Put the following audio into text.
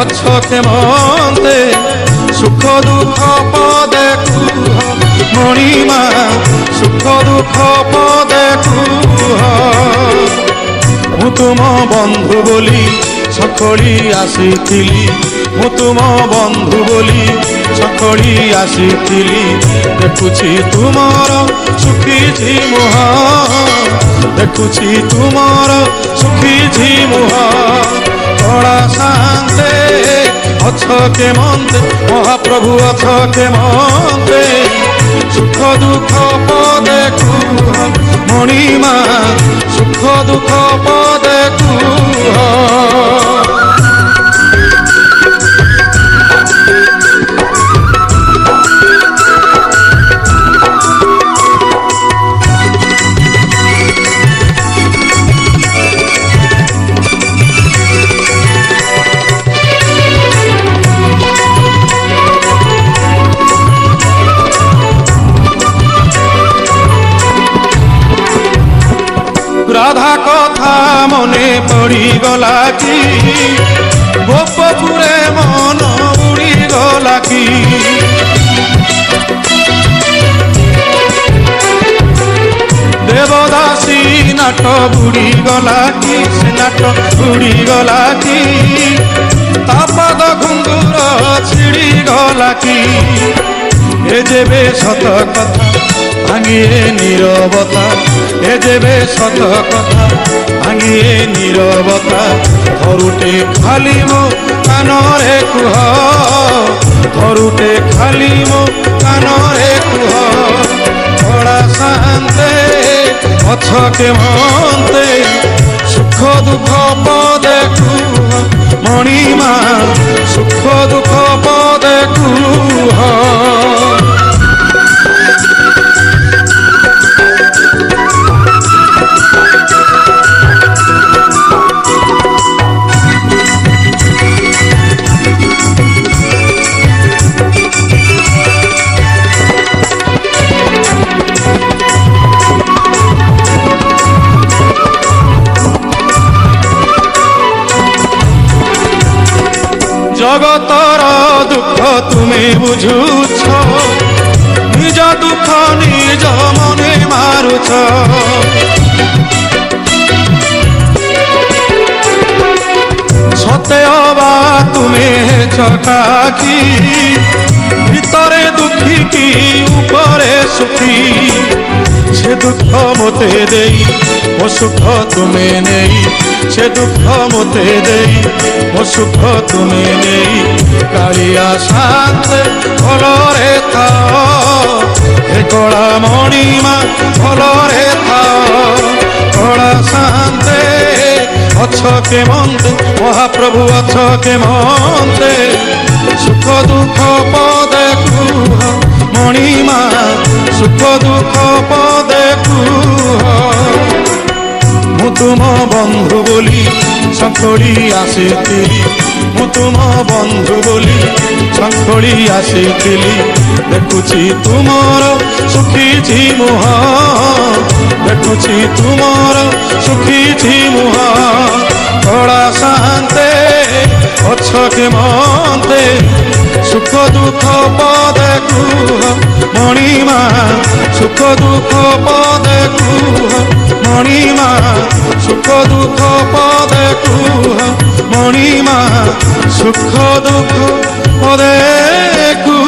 অছ কেমন্তে সুখ দুঃখ পদে কুহ মণিমা সুখ দুঃখ পদে কুহ মু তুম বন্ধু বলি সকলি আসিছিলি মু তুম বন্ধু বলি সকলি আসিছিলি দেখুছি তুমর সুখিছি মুহ দেখুছি তুমর সুখিছি মুহ কড়া শান্তে অছ কেমন্তে মহাপ্রভু অছ কেমন্তে সুখ দুঃখ পদে কুহ মণিমা সুখ দুঃখ পদে কুহ রাধা কথা মনে পড়ি গলা কি গোপপুরে মন উড়ি গলা কি দেবদাসী নাট বুড়ি গলা কি সে নাট বুড়ি গলা কি তাপদ ঘুঙ্গুর ছিড়ি গলা কি এ যেবে সত কথা ভাঙিয়ে নীরবতা এ যেবে সত কথা ভাঙিয়ে নীরবতা ধরুটে খালি মো কানরে কুহ ধরুটে খালি মো কানরে কুহ কড়া শান্তে অছ কেমন্তে সুখ দুঃখ পদে কুহ মণিমা সুখ দুঃখ পদে কুহ জগতর দুঃখ তুমি বুঝুছ নিজ দুঃখ নিজ মনে মারুছ সতে অবা তুমি চকাকি ভিতরে দুঃখী কি উপরে সুখী সে দুঃখ মতে দেই ও সুখ তুমি নেই সে দুঃখ মতে দেই ও সুখ তুমি নেই কালিয়া শান্তে ভলরে থাও হে কড়া মণিমা ভলরে থাও কড়া শান্তে অছ কেমন্তে মহাপ্রভু অছ কেমন্তে সুখ দুঃখ পদে কুহ মণিমা সুখ দুঃখ পদে কুহ মু তুম বন্ধু বলি সকলি আসিছিলি মু তুম বন্ধু বলি সকলি আসিছিলি দেখুছি তুমর সুখিছি মুহ দেখুছি তুমর সুখিছি মুহ কড়া শান্তে অছ কেমন্তে সুখ দুঃখ পদে কুহ মণিমা সুখ দুঃখ পদে কুহ মণিমা সুখ দুঃখ পদে কুহ মণিমা সুখ দুঃখ পদে কুহ